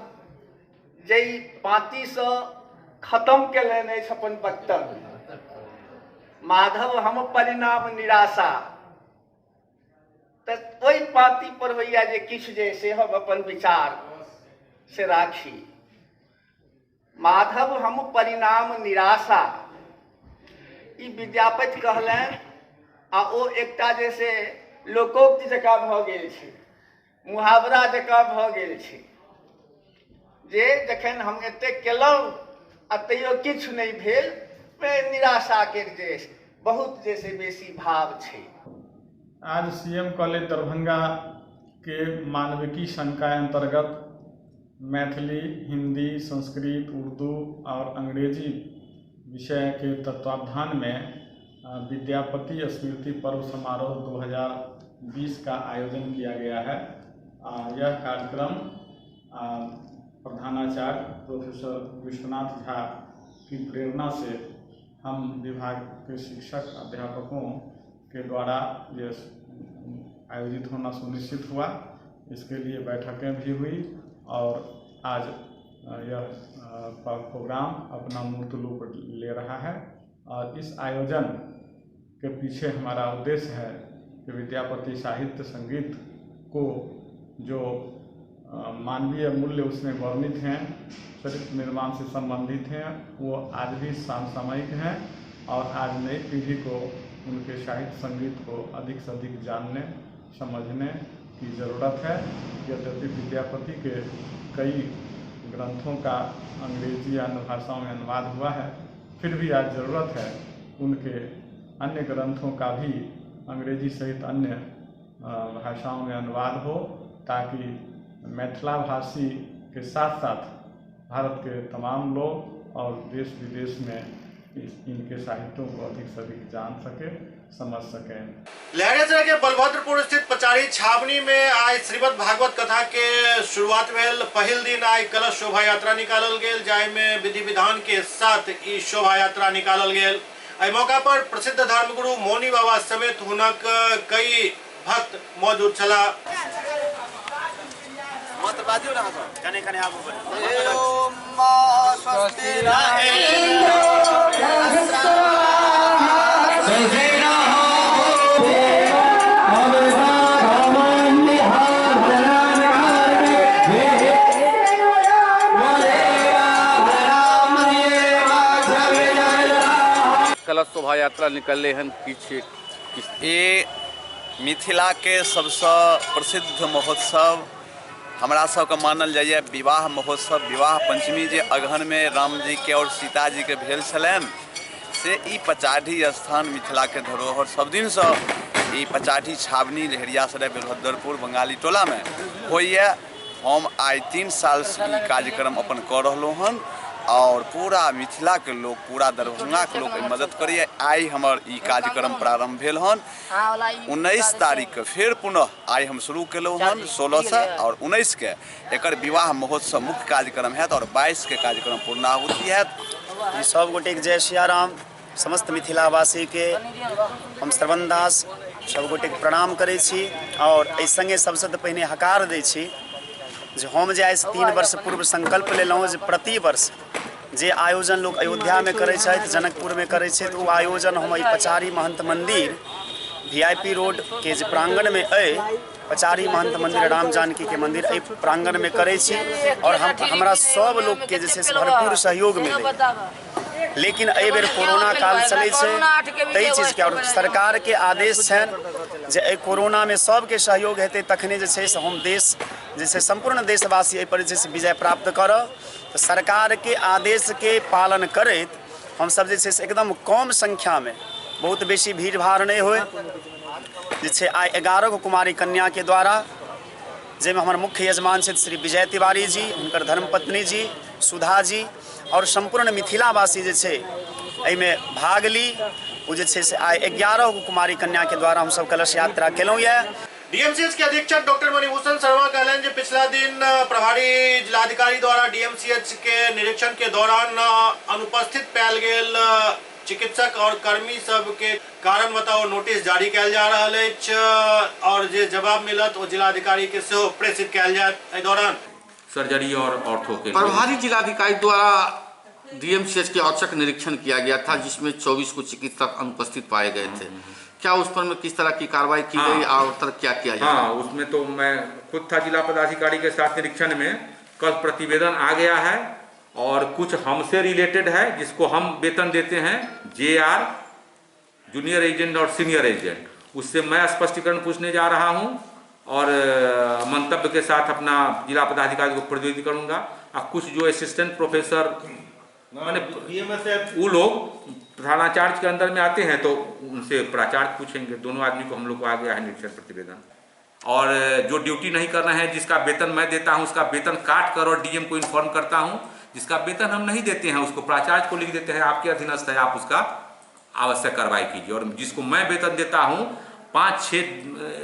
जई पाँति से खत्म केलनि अछि अपन वक्तव्य, माधव हम परिणाम निराशा, तऽ ओहि पाँति पर होइया जे किछु जे से हम अपन विचार से राखी। माधव हम परिणाम निराशा ई विद्यापति कहलनि, आ ओ एकटा जैसे लोकोक्ति जकाँ भऽ गेल छै। मुहावरा जकाँ भऽ गेल छै जे जखन हम एतेक केलहुँ आ तैयो किछु नहीं भेल, निराशा के जे बहुत जैसे बेसी भाव छै। आज सीएम कॉलेज दरभंगा के मानविकी संकाय अंतर्गत मैथिली, हिंदी, संस्कृत, उर्दू और अंग्रेजी विषय के तत्वावधान में विद्यापति स्मृति पर्व समारोह 2020 का आयोजन किया गया है। यह कार्यक्रम प्रधानाचार्य प्रोफेसर विश्वनाथ झा की प्रेरणा से हम विभाग के शिक्षक अध्यापकों के द्वारा ये आयोजित होना सुनिश्चित हुआ। इसके लिए बैठकें भी हुई और आज यह प्रोग्राम अपना मूर्त रूप ले रहा है। और इस आयोजन के पीछे हमारा उद्देश्य है कि विद्यापति साहित्य संगीत को जो मानवीय मूल्य उसमें वर्णित हैं, चरित्र निर्माण से संबंधित हैं, वो आज भी समसामयिक हैं और आज नई पीढ़ी को उनके साहित्य संगीत को अधिक से अधिक जानने समझने की ज़रूरत है। यद्यपि विद्यापति के कई ग्रंथों का अंग्रेजी या अन्य भाषाओं में अनुवाद हुआ है, फिर भी आज ज़रूरत है उनके अन्य ग्रंथों का भी अंग्रेजी सहित अन्य भाषाओं में अनुवाद हो, ताकि मैथिला भाषी के साथ साथ भारत के तमाम लोग और देश विदेश में इनके साहित्यों को अधिक से अधिक जान सके, समझ सकें। लहरियासराय के बलभद्रपुर स्थित पचारी छावनी में आज श्रीमद् भागवत कथा के शुरुआत भेल। पहिल दिन आई कलश शोभा यात्रा निकालल गेल, जाय में विधि विधान के साथ ई शोभा यात्रा निकालल गेल। एहि मौका पर प्रसिद्ध धर्मगुरु मौनी बाबा समेत हुनक कई भक्त मौजूद छला। कलश शोभा यात्रा निकलले हन पीछे। ये मिथिला के सबसे प्रसिद्ध महोत्सव हमरा सबके मानल जाइए विवाह महोत्सव। विवाह पंचमी जे अगहन में राम जी के और सीता जी के भेल छलनि, से ई पचाढ़ी स्थान मिथिला के धरोहर सब दिन से ई पचाढ़ी छावनी लहरियासराय बलभद्रपुर बंगाली टोला में होइए। हम आई 3 साल से ई कार्यक्रम अपन कर रहलों हन और पूरा मिथिला के लोग, पूरा दरभंगा के लोग मदद करिए। आई हमार ई कार्यक्रम प्रारंभ भेल हन 19 तारीख के, फिर पुनः आई हम शुरू केलहुँ हन 16 से और 19 के एकर विवाह महोत्सव मुख्य कार्यक्रम हैत और 22 के कार्यक्रम पूर्णाहुति हैत। सब गोटे जय सियाराम। समस्त मिथिलावासी के हम श्रवण दास सब गोटे प्रणाम करै छी और एहि संगे सबसे पहिने हकार दै छी जे हम जे आज 3 वर्ष पूर्व संकल्प लेलहुँ जे प्रति वर्ष जे आयोजन लोग अयोध्या में करे छथि, जनकपुर में करे छथि, वो आयोजन हम पचारी महंत मंदिर VIP रोड के जे प्रांगण में पचारी महंत मंदिर राम जानकी के मंदिर प्रांगण में करे छी और हमरा सब लोग के जे भरपूर सहयोग मिले। लेकिन एहि बेर कोरोना काल चलै छै, ताहि चीज के और सरकार के आदेश छनि जे एहि कोरोना में सबके सहयोग हेतै तखने जे छै से हम देश जे छै संपूर्ण देशवासी एहि पर जे छै विजय प्राप्त करब। तो सरकार के आदेश के पालन करैत हम सब जे छै से एकदम कम संख्या में, बहुत बेसी भीड़ भाड़ नहीं होय, जे छै आई 11 गो कुमारी कन्या के द्वारा जाहिमे हमर मुख्य यजमान छथि श्री विजय तिवारी जी, हुनकर धर्मपत्नी जी सुधा जी और संपूर्ण मिथिलावासी जे छै एहिमे भाग ली। वो जे छै से आई 11 गो कुमारी कन्या के द्वारा हम सब कलश यात्रा केलहुँ ये। डीएमसीएच के अधीक्षक डॉक्टर मणिभूषण शर्मा कहलन जे पिछला दिन प्रभारी जिलाधिकारी द्वारा डीएमसीएच के निरीक्षण के दौरान अनुपस्थित पायल गेल चिकित्सक और कर्मी सब के कारण बताओ नोटिस जारी किया जा रहा है और जे जवाब मिलत वो जिलाधिकारी के सेहो प्रेषित किया जाए। एहि दौरान सर्जरी और ऑर्थो के प्रभारी जिलाधिकारी द्वारा डीएमसीएच के औचक निरीक्षण किया गया था, जिसमें 24 को चिकित्सक अनुपस्थित पाए गए थे। क्या उस पर में किस तरह की कार्रवाई की गई और क्या किया जाए? हाँ, उसमें तो मैं खुद था जिला पदाधिकारी के साथ निरीक्षण में। कल प्रतिवेदन आ गया है और कुछ हमसे रिलेटेड है जिसको हम वेतन देते हैं JR जूनियर एजेंट और सीनियर एजेंट, उससे मैं स्पष्टीकरण पूछने जा रहा हूं और मंतव्य के साथ अपना जिला पदाधिकारी को प्रज्वलित करूँगा। और कुछ जो असिस्टेंट प्रोफेसर मैंने वो लोग प्रधानाचार्य के अंदर में आते हैं तो उनसे प्राचार्य पूछेंगे। दोनों आदमी को हम लोग को आ गया है निरीक्षण प्रतिवेदन। और जो ड्यूटी नहीं करना है, जिसका वेतन मैं देता हूं उसका वेतन काट कर और डीएम को इन्फॉर्म करता हूं। जिसका वेतन हम नहीं देते हैं उसको प्राचार्य को लिख देते हैं, आपके अधीनस्थ है, आप उसका आवश्यक कार्रवाई कीजिए। और जिसको मैं वेतन देता हूं 5-6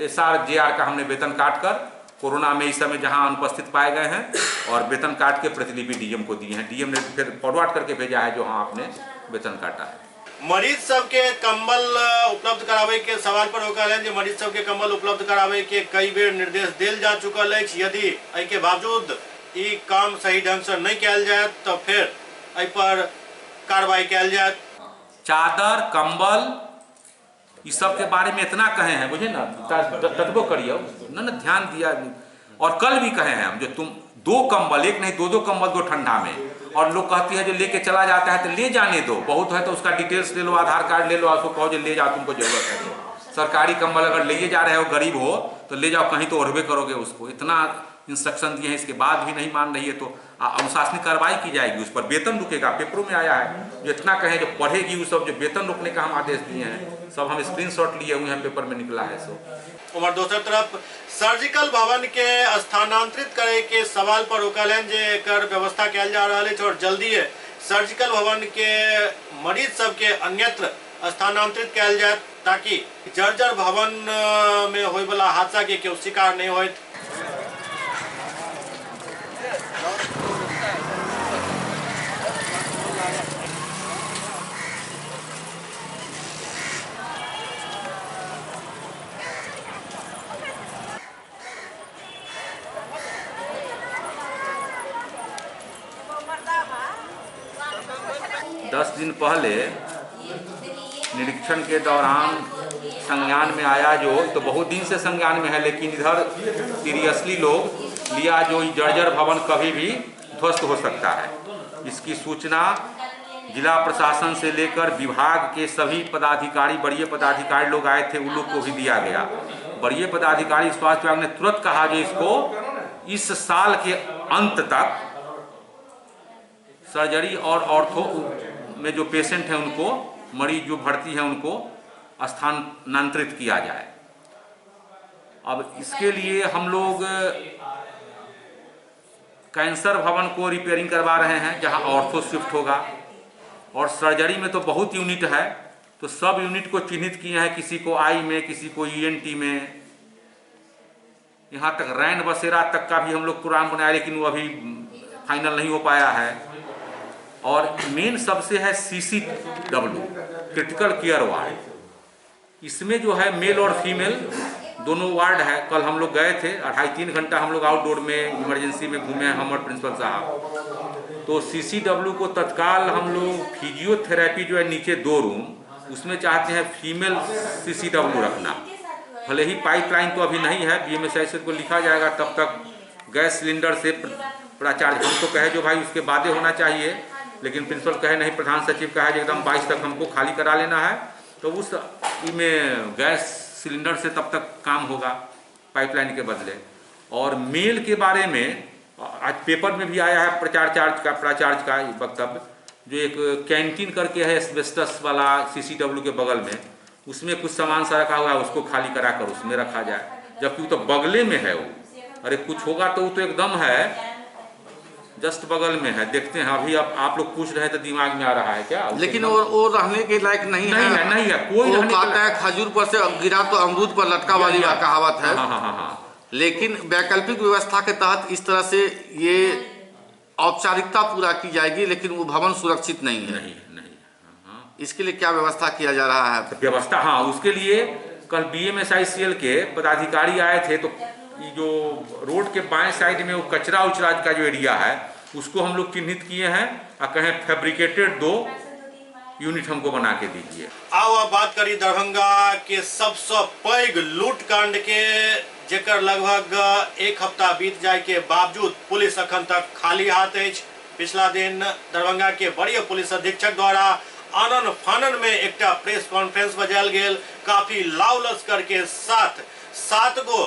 SR JR का हमने वेतन काट कर कोरोना में इस समय जहां अनुपस्थित पाए गए हैं और वेतन काट के प्रतिलिपि डीएम को दिए हैं। डीएम ने फिर फॉरवर्ड करके भेजा है जो हाँ आपने वेतन काटा है। मरीज सबके कंबल उपलब्ध करावे के सवाल पर होकर है, मरीज सबके कंबल उपलब्ध करावे के कई बेर निर्देश दिल जा चुकल है। यदि एहि के बावजूद ई काम सही ढंग से नहीं किया जाए तो फिर एहि पर कार्रवाई किया जाए। चादर कंबल इस सब के बारे में इतना कहे हैं, बुझे ना, तत्व करिए ना ध्यान दिया। और कल भी कहे हैं हम, जो तुम 2 कंबल, एक नहीं 2-2 कंबल दो ठंडा में। और लोग कहती है जो लेके चला जाता है तो ले जाने दो, बहुत है तो उसका डिटेल्स ले लो, आधार कार्ड ले लो, उसको कहो जो ले जाओ, तुमको जरूरत है तो। सरकारी कंबल अगर ले जा रहे हो, गरीब हो तो ले जाओ, कहीं तो ओढ़बे करोगे उसको। इतना इंस्ट्रक्शन दिए हैं, इसके बाद भी नहीं मान रही है तो अनुशासनिक कार्रवाई की जाएगी, उस पर वेतन रुकेगा। पेपरों में आया है, जो इतना कहें जो पढ़ेगी वो सब, जो वेतन रुकने का हम आदेश दिए हैं सब हम स्क्रीनशॉट लिए हुए हैं, पेपर में निकला है सब। और दूसरी तरफ सर्जिकल भवन के स्थानांतरित करे के सवाल पर रोकल है, जे एकर व्यवस्था किया जा रहा है और जल्दी सर्जिकल भवन के मरीज सबके अन्यत्र स्थानांतरित किया जाए ताकि जर्जर भवन में होय वाला हादसा के केओ शिकार नहीं होत। 10 दिन पहले निरीक्षण के दौरान संज्ञान में आया, जो तो बहुत दिन से संज्ञान में है, लेकिन इधर सीरियसली लोग लिया जो जर्जर भवन कभी भी ध्वस्त हो सकता है। इसकी सूचना जिला प्रशासन से लेकर विभाग के सभी पदाधिकारी, वरीय पदाधिकारी लोग आए थे, उन लोग को भी दिया गया। वरीय पदाधिकारी स्वास्थ्य विभाग ने तुरंत कहा कि इसको इस साल के अंत तक सर्जरी और ऑर्थो में जो पेशेंट हैं उनको, मरीज जो भर्ती हैं उनको स्थानांतरित किया जाए। अब इसके लिए हम लोग कैंसर भवन को रिपेयरिंग करवा रहे हैं, जहां ऑर्थो शिफ्ट होगा, और सर्जरी में तो बहुत यूनिट है, तो सब यूनिट को चिन्हित किए हैं, किसी को आई में, किसी को ENT में, यहाँ तक रैन बसेरा तक का भी हम लोग प्रोग्राम बनाया, लेकिन वो अभी फाइनल नहीं हो पाया है। और मेन सबसे है CCW क्रिटिकल केयर वार्ड। इसमें जो है मेल और फीमेल दोनों वार्ड है। कल हम लोग गए थे, 2.5-3 घंटा हम लोग आउटडोर में इमरजेंसी में घूमे हैं, हम और प्रिंसिपल साहब। तो CCW को तत्काल हम लोग फिजियोथेरेपी जो है नीचे 2 रूम, उसमें चाहते हैं फीमेल CCW रखना। भले ही पाइपलाइन तो अभी नहीं है, BMSI को लिखा जाएगा, तब तक गैस सिलेंडर से प्राचार्य हम तो कहे जो भाई उसके बाद होना चाहिए, लेकिन प्रिंसिपल कहे नहीं, प्रधान सचिव कहा एकदम 22 तक हमको खाली करा लेना है, तो उस में गैस सिलेंडर से तब तक काम होगा पाइपलाइन के बदले। और मेल के बारे में आज पेपर में भी आया है प्राचार्य का वक्तव्य, जो एक कैंटीन करके है एस्बेस्टस वाला CCW के बगल में, उसमें कुछ सामान सा रखा हुआ है, उसको खाली करा कर उसमें रखा जाए, जबकि वो तो बगले में है वो। अरे कुछ होगा तो वो तो एकदम है जस्ट बगल में है, देखते हैं। अभी अब आप लोग पूछ रहे हैं तो दिमाग में आ रहा है क्या, लेकिन वो रहने के लायक नहीं है। कोई कहता है खजूर पर से गिरा तो अमरूद पर लटका वाली कहावत है। हाँ। लेकिन वैकल्पिक व्यवस्था के तहत इस तरह से ये औपचारिकता पूरा की जाएगी, लेकिन वो भवन सुरक्षित नहीं है। नहीं। इसके लिए क्या व्यवस्था किया जा रहा है? व्यवस्था, हाँ, उसके लिए कल BMSICL के पदाधिकारी आए थे, तो जो रोड के बाएं साइड में वो कचरा उचरा का जो एरिया है उसको हम लोग चिन्हित किए हैं, और कहें फैब्रिकेटेड 2 यूनिट हमको बना के दीजिए। आओ अब बात करी दरभंगा के सबसे पैघ लूट कांड के, जेकर लगभग 1 हफ्ता बीत जाए के बावजूद पुलिस अखन तक खाली हाथ है। पिछला दिन दरभंगा के वरीय पुलिस अधीक्षक द्वारा आनन फानन में एक प्रेस कॉन्फ्रेंस बजायल गेल। काफी लाव लश्कर के साथ 7 गो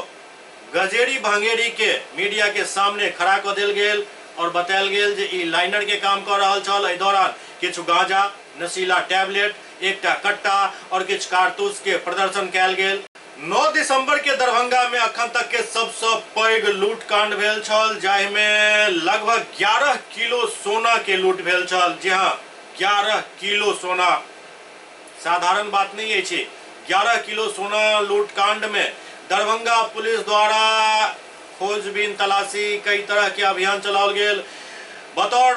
गजेरी भांगेरी के मीडिया के सामने खड़ा कर देल गेल और बतायल गेल जे ई लाइनर के काम कर रहल छल। एहि दौरान किछु गांजा, नशीला टैबलेट, एकटा कट्टा और किछु कारतूस के प्रदर्शन कयल गेल। 9 दिसंबर के दरभंगा में अखन तक के सबसे पैघ लूट कांड भेल छल, जाहि में लगभग 11 किलो सोना के लूट भेल छल। जी हाँ, 11 किलो सोना साधारण बात नहीं है। 11 किलो सोना लूट कांड में दरभंगा पुलिस द्वारा खोजबीन तलाशी कई तरह के अभियान चलाओल गेल। बतौर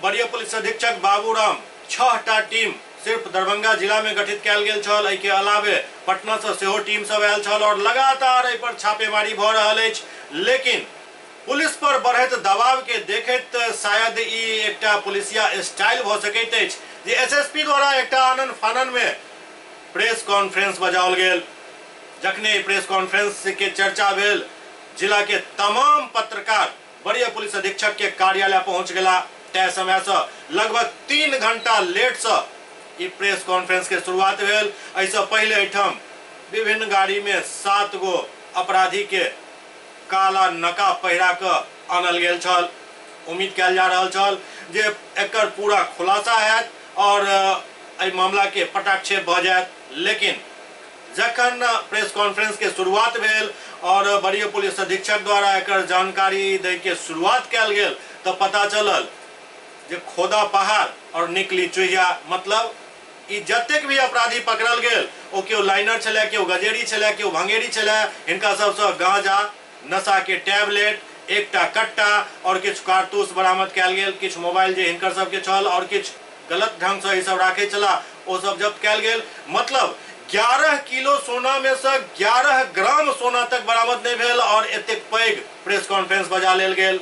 वरीय पुलिस अधीक्षक बाबूराम 6टा टीम सिर्फ दरभंगा जिला में गठित कयल गेल छल। एहि के अलावे पटना से सेहो टीम सब आयल छल और लगातार एहि पर छापेमारी भ रहल अछि। लेकिन पुलिस पर बढ़ैत दबाव के देखैत शायद ई एकटा पुलिसिया स्टाइल भ सकैत अछि जे एसएसपी द्वारा एकटा आनन फानन में प्रेस कॉन्फ्रेंस बजाओल गेल। जखने प्रेस कॉन्फ्रेंस के चर्चा भेल, जिला के तमाम पत्रकार वरीय पुलिस अधीक्षक के कार्यालय पहुंच गेला। तय समय से लगभग 3 घंटा लेट से ई प्रेस कॉन्फ्रेंस के शुरुआत भेल। ऐसे पहले एठम विभिन्न गाड़ी में 7 गो अपराधी के काला नकाब पहिरा के आनल गेल छल। उम्मीद कयल जा रहल छल जे एकर पूरा खुलासा हैत और एहि मामला के पटाक्षेप भ जायत। लेकिन जखन प्रेस कॉन्फ्रेंस के शुरुआत भेल और वरीय पुलिस अधीक्षक द्वारा एकर जानकारी दै के शुरुआत कयल गेल तो पता चलल जे खोदा पहाड़ और निकली चुहिया। मतलब ई जतेक भी अपराधी पकड़ल गेल ओ केओ लाइनर छले, केओ गजेरी छले, केओ भांगेरी छले। हिनका सबसे गांजा, नशा के टैबलेट, एकटा कट्टा और किछु कारतूस बरामद कयल गेल। किछु मोबाइल जे हिनकर सबके छल और किछु गलत ढंग से ई सब राखे चला ओ सब जब्त कयल गेल। मतलब 11 किलो सोना में से 11 ग्राम सोना तक बरामद नहीं भेल और एतेक पैघ प्रेस कॉन्फ्रेंस बजा लेल गेल।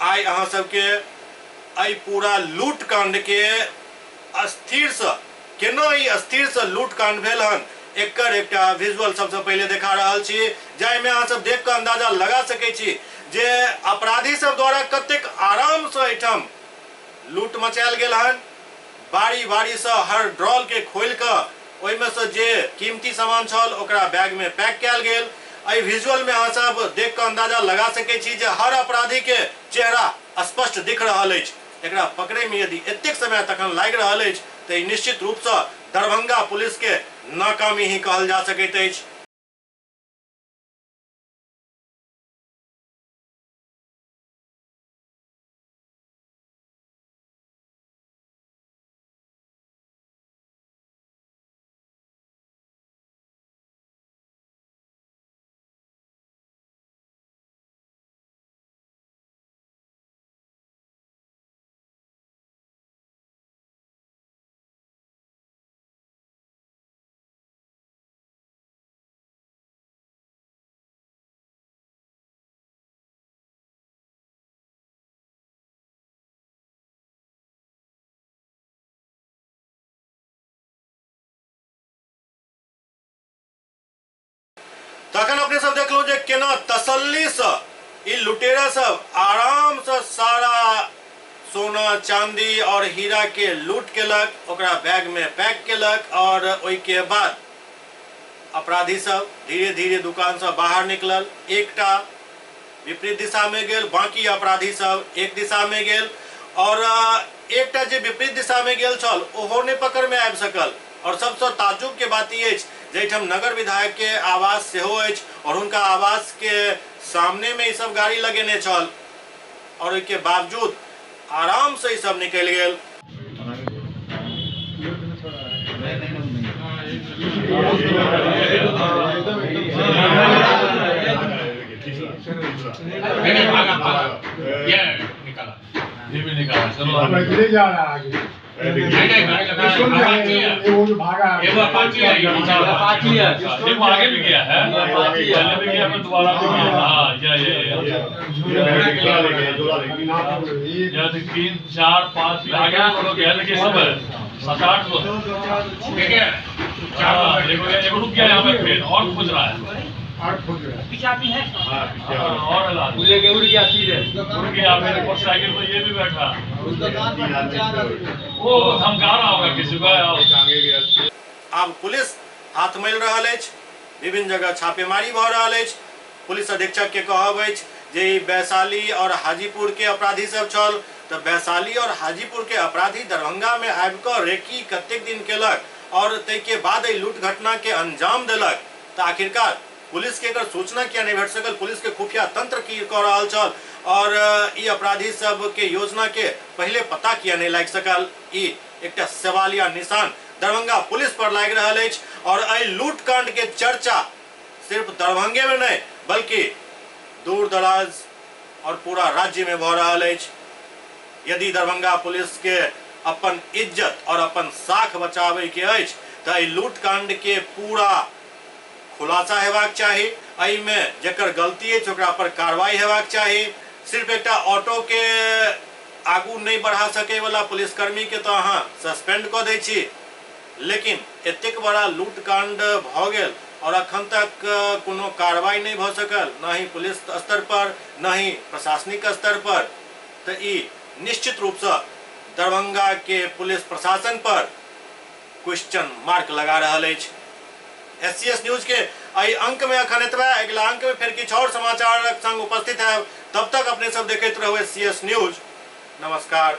आई अहाँ सबके आई पूरा लूट कांड के अस्थिर से केना ई अस्थिर से लूट कांड भेल हन एकर एकटा विजुअल सबसे पहले देखा रहल छी, जाहि में अहाँ सब देख के अंदाजा लगा सकै छी जे अपराधी सब द्वारा कतेक आराम से एठम लूट मचायल गेल हन। बारी बारी से हर ड्रॉल के खोल के ओहि में से जे कीमती सामान छल ओकरा बैग में पैक कयल गेल। एहि विजुअल में अहाँ सब देख के अंदाजा लगा सकै छी जे हर अपराधी के चेहरा स्पष्ट दिख रहल अछि। एकरा पकड़े में यदि एतेक समय तखन लागि रहल अछि तो निश्चित रूप से दरभंगा पुलिस के नाकामी ही कहल जा सकैत अछि। तखन अपने सब देख लो जे केना तसल्ली से ई लुटेरा सब आराम से सारा सोना, चांदी और हीरा के लूट केलक, ओकरा बैग में पैक केलक और ओहि के बाद अपराधी सब धीरे धीरे दुकान से बाहर निकलल। एकटा विपरीत दिशा में गेल, बाकी अपराधी सब एक दिशा में गेल और एकटा जे विपरीत दिशा में गेल छल ओहो ने पकड़ में आबि सकल। और सबसे ताज्जुब के बात ई अछि जहिठाम नगर विधायक के आवास सेहो अछि और उनका आवास के सामने में ई सब गाड़ी लगेने छल और ओहि के बावजूद आराम से ई सब निकल गेल। ये भी निकाला, चलो जा रहा है आगे। वो जो भागा ये वो अपाची है, ये वो आगे भी गया है, पहले भी गया फिर दोबारा भी गया। हाँ ये 3, 4, 5 आगे लोग गया देखिए सब 7, 8 लोग ठीक है। 4 देखो रुक गया यहाँ पे फिर और खोज रहा है पीछे आदमी है और लेके उड़ गया सीधे उड़ गया। मेरे मोटरसाइकिल पर ये भी बैठा वो धमका रहा होगा किसी को। अब पुलिस हाथ मिल रहा है, विभिन्न जगह छापेमारी भ रहा है। पुलिस अधीक्षक के कहब अछि जे वैशाली और हाजीपुर के अपराधी सब छल, तो वैशाली और हाजीपुर के अपराधी दरभंगा में आबि कऽ रेकी कतेक दिन केलक और तै के बाद लूट घटना के अंजाम देलक, तो आखिरकार पुलिस के एकर सूचना किया नहीं भेट सकल? पुलिस के खुफिया तंत्र की कऽ रहल छल और ई अपराधी सब के योजना के पहले पता किया नहीं लाग सकल? ई एकटा सवालिया निशान दरभंगा पुलिस पर लाग रहल अछि और एहि लूट कांड के चर्चा सिर्फ दरभंगे में नहीं बल्कि दूर दराज और पूरा राज्य में भऽ रहल अछि। यदि दरभंगा पुलिस के अपन इज्जत और अपन साख बचावे के अछि तो एहि लूट कांड के पूरा खुलासा हेबाक चाही, एहि में जेकर गलती अछि ओकरा पर कार्रवाई हेबाक चाही। सिर्फ एकटा ऑटो के आगू नहीं बढ़ा सके वाला पुलिसकर्मी के तो अहाँ सस्पेंड कऽ दै छी, लेकिन एतेक बड़ा लूट कांड भऽ गेल और अखन तक कोनो कार्रवाई नहीं भऽ सकल, न ही पुलिस स्तर पर न ही प्रशासनिक स्तर पर, तो ई निश्चित रूप से दरभंगा के पुलिस प्रशासन पर क्वेश्चन मार्क लगा रहल अछि। SCS न्यूज के एहि अंक में अखन एतबे, अगिला अंक में फिर किछु और समाचारक संग उपस्थित है। तब तक अपने सब देखैत रहू SCS न्यूज। नमस्कार।